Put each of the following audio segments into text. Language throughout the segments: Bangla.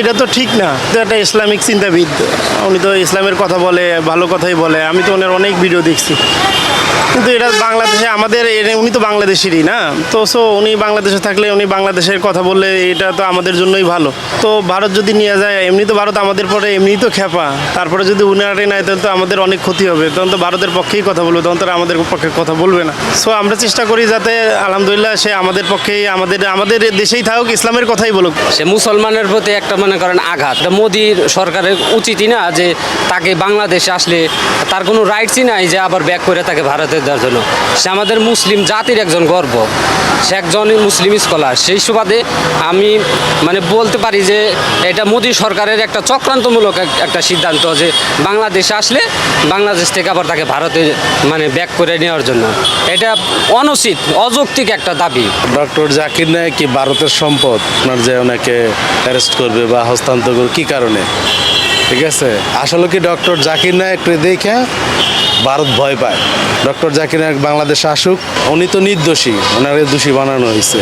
এটা তো ঠিক না, তো একটা ইসলামিক চিন্তাবিদ, উনি তো ইসলামের কথা বলে, ভালো কথাই বলে। আমি তো ওনার অনেক ভিডিও দেখছি, কিন্তু এটা বাংলাদেশে আমাদের উনি তো বাংলাদেশেরই না, তো উনি বাংলাদেশে থাকলে উনি বাংলাদেশের কথা বললে এটা তো আমাদের জন্যই ভালো। তো ভারত যদি নিয়ে যায়, এমনি তো ভারত আমাদের পরে এমনি তো খেপা, তারপরে যদি উনারে নেয় তাহলে তো আমাদের অনেক ক্ষতি হবে। তখন তো ভারতের পক্ষেই কথা বলবে, তখন তো আমাদের পক্ষে কথা বলবে না। আমরা চেষ্টা করি যাতে আলহামদুলিল্লাহ সে আমাদের পক্ষেই, আমাদের দেশেই থাকুক, ইসলামের কথাই বলুক। সে মুসলমানের প্রতি একটা মনে করেন আঘাত। মোদির সরকারের উচিতই না যে তাকে বাংলাদেশে আসলে তার কোনো রাইটসই নাই যে আবার ব্যাক করে তাকে ভারতে দেওয়ার জন্য। সে আমাদের মুসলিম জাতির একজন গর্ব, সে একজন মুসলিম স্কলার। সেই সুবাদে আমি বলতে পারি যে এটা মোদী সরকারের একটা চক্রান্তমূলক একটা সিদ্ধান্ত যে বাংলাদেশে আসলে বাংলাদেশ থেকে আবার তাকে ভারতে ব্যাক করে নেওয়ার জন্য। এটা অনুচিত, অযৌক্তিক একটা দাবি। ডক্টর জাকির নায়েক কি ভারতের সম্পদ? আপনার যে ওনাকে অ্যারেস্ট করবে বা হস্তান্তর করবে কী কারণে? ঠিক আছে, আসলে কি ডক্টর জাকির নায়েক দেখে ভারত ভয় পায়? ডক্টর জাকির নায়েক বাংলাদেশে আসুক, উনি তো নির্দোষী, ওনারে দোষী বানানো হয়েছে।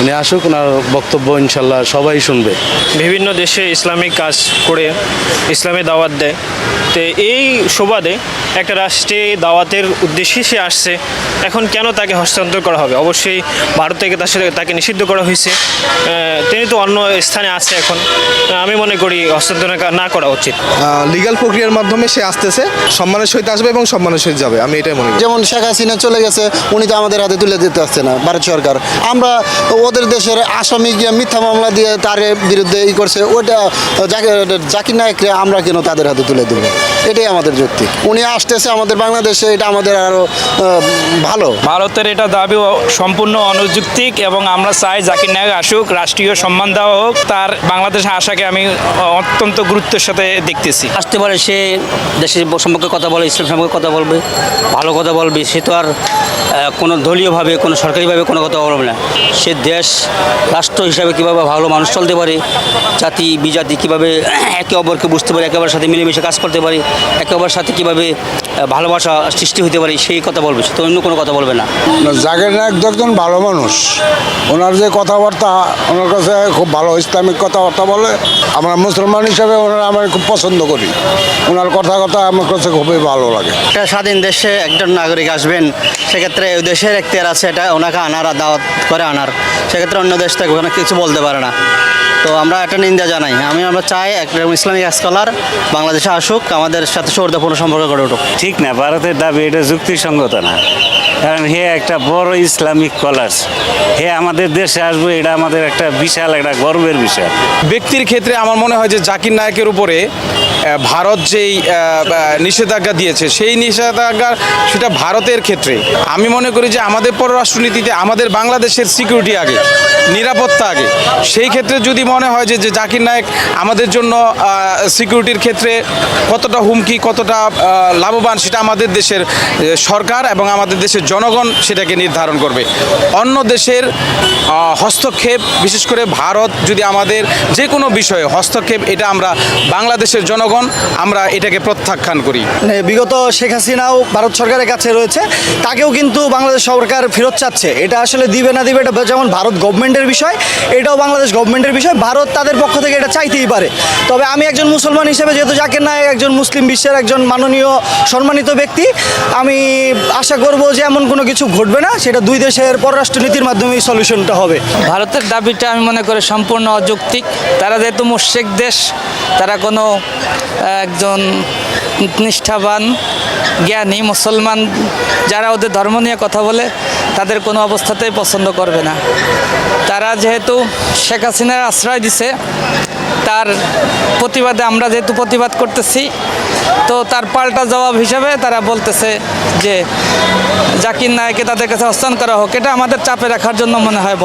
উনি আসুক, ওনার বক্তব্য ইনশাল্লাহ সবাই শুনবে। বিভিন্ন দেশে ইসলামিক কাজ করে ইসলামে দাওয়াত দেয়, তো এই সুবাদে একটা রাষ্ট্রে দাওয়াতের উদ্দেশ্যে সে আসছে। এখন কেন তাকে হস্তান্তর করা হবে? অবশ্যই ভারত থেকে তাকে নিষিদ্ধ করা হয়েছে, তিনি তো অন্য স্থানে আছে। এখন আমি মনে করি হস্তান্তর না করা উচিত। লিগ্যাল প্রক্রিয়ার মাধ্যমে সে আসতেছে, সম্মানের সহিত আসবে এবং সম্মানের সহিত যাবে, আমি এটাই মনে করি। যেমন শেখ হাসিনা চলে গেছে, উনি তো আমাদের হাতে তুলে দিতে আসছে না ভারত সরকার। আমরা ওদের দেশের আসামি গিয়ে মিথ্যা মামলা দিয়ে তার বিরুদ্ধে করছে, ওটা জাকির নায়েককে আমরা কেন তাদের হাতে তুলে দেব? এটাই আমাদের যুক্তি। উনি আসতেছে আমাদের বাংলাদেশে, এটা আমাদের আরও ভালো। ভারতের এটা দাবি সম্পূর্ণ অনুযুক্তিক এবং আমরা চাই জাকির নায়েক আসুক, রাষ্ট্রীয় সম্মান দেওয়া হোক। তার বাংলাদেশে আসাকে আমি অত্যন্ত গুরুত্বের সাথে দেখতেছি। আসতে পারে, সে দেশের সম্পর্কে কথা বলে, ইসলাম সম্পর্কে কথা বলবে, ভালো কথা বলবে। সে তো আর কোনো দলীয়ভাবে, কোনো সরকারিভাবে কোনো কথা বলবে না। সে দেশ রাষ্ট্র হিসাবে কীভাবে ভালো মানুষ চলতে পারে, জাতি বিজাতি কীভাবে একে অপরকে বুঝতে পারে, একে অপরের সাথে মিলেমিশে কাজ করতে পারে, একে অপরের সাথে কীভাবে ভালোবাসা সৃষ্টি হতে পারে, সেই কথা বলবে। সে তো অন্য কোনো কথা বলবে না। জাকির নায়েক একজন ভালো মানুষ, ওনার যে কথাবার্তা, ওনার কাছে খুব ভালো ইসলামিক কথাবার্তা বলে। আমরা মুসলমান হিসাবে ওনার আমরা খুব পছন্দ করি, ওনার কথা আমার কাছে খুবই ভালো লাগে। একটা স্বাধীন দেশে একজন নাগরিক আসবেন, সেক্ষেত্রে ওই দেশের এখতিয়ার আছে এটা ওনাকে আনার, দাওয়াত করে আনার। সেক্ষেত্রে অন্য দেশ থেকে ওখানে কিছু বলতে পারে না। তো আমরা একটা নিন্দা জানাই। আমরা চাই একটা ইসলামিক স্কলার বাংলাদেশে আসুক, আমাদের সাথে সৌহার্দ্যপূর্ণ সম্পর্ক গড়ে উঠুক। ঠিক না, ভারতের দাবি এটা যুক্তিসঙ্গত না, কারণ হে একটা বড় ইসলামিক স্কলার, হে আমাদের দেশে আসবে, এটা আমাদের একটা বিশাল একটা গর্বের বিষয়। ব্যক্তির ক্ষেত্রে আমার মনে হয় যে জাকির নায়েকের উপরে ভারত যেই নিষেধাজ্ঞা দিয়েছে, সেই নিষেধাজ্ঞা সেটা ভারতের ক্ষেত্রে। আমি মনে করি যে আমাদের পররাষ্ট্রনীতিতে আমাদের বাংলাদেশের সিকিউরিটি আগে, নিরাপত্তা আগে। সেই ক্ষেত্রে যদি মনে হয় যে জাকির নায়েক আমাদের জন্য সিকিউরিটির ক্ষেত্রে কতটা হুমকি, কতটা লাভবান, সেটা আমাদের দেশের সরকার এবং আমাদের দেশের জনগণ সেটাকে নির্ধারণ করবে। অন্য দেশের হস্তক্ষেপ, বিশেষ করে ভারত যদি আমাদের যে কোনো বিষয়ে হস্তক্ষেপ, এটা আমরা বাংলাদেশের জনগণ আমরা এটাকে প্রত্যাখ্যান করি। বিগত শেখ হাসিনাও ভারত সরকারের কাছে রয়েছে, তাকেও কিন্তু বাংলাদেশ সরকার ফেরত চাচ্ছে। এটা আসলে দিবে না দিবে, এটা যেমন ভারত গভর্নমেন্টের বিষয়, এটাও বাংলাদেশ গভর্নমেন্টের বিষয়। ভারত তাদের পক্ষ থেকে এটা চাইতেই পারে। তবে আমি একজন মুসলমান হিসেবে, যেহেতু জাকির নায়েক একজন মুসলিম বিশ্বের একজন মাননীয় সম্মানিত ব্যক্তি, আমি আশা করব যে এমন কোনো কিছু ঘটবে না, সেটা দুই দেশের পররাষ্ট্রনীতির মাধ্যমেই সলিউশনটা হবে। ভারতের দাবিটা আমি মনে করি সম্পূর্ণ অযৌক্তিক। তারা যেহেতু মুশরিক দেশ, তারা কোনো একজন নিষ্ঠাবান জ্ঞানী মুসলমান যারা ওদের ধর্ম নিয়ে কথা বলে, তাদের কোনো অবস্থাতেই পছন্দ করবে না। তারা যেহেতু শেখ হাসিনার আশ্রয় দিছে, তার প্রতিবাদে আমরা যেহেতু প্রতিবাদ করতেছি, তো তার পাল্টা জবাব হিসাবে তারা বলতেছে যে জাকির নায়েককে তাদের কাছে হস্তান্তর করা হোক। এটা আমাদের চাপে রাখার জন্য মনে হয়।